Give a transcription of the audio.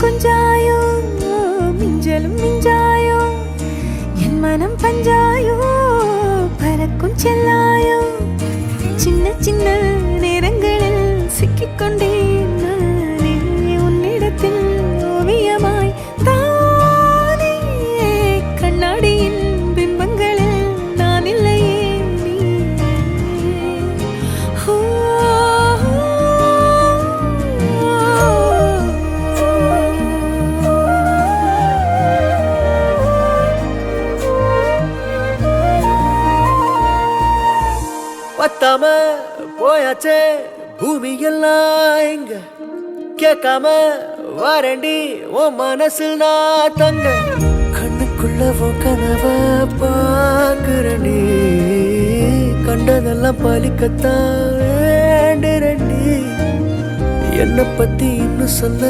கொஞ்சாயோ மிஞ்சலும் மிஞ்சாயோ என் மனம் பஞ்சாயோ பறக்கும் செல்லாயோ சின்ன சின்ன நேரங்களில் சிக்கிக்கொண்டேன் நானே உன்னிடத்தில் ஓவியமாய் தானே கண்ணாடியின் பிம்பங்களில் நான் இல்லையே நீ பத்தாம போயாச்சே பூமி எல்லாம் இங்க கேட்காம வாரண்டி உன் மனசில் நான் தங்க கண்ணுக்குள்ள உன் கனவ பாக்குறண்டி கண்டதெல்லாம் பலிக்கத்தான் வேண்டுறண்டி என்னை பத்தி இன்னும் சொல்ல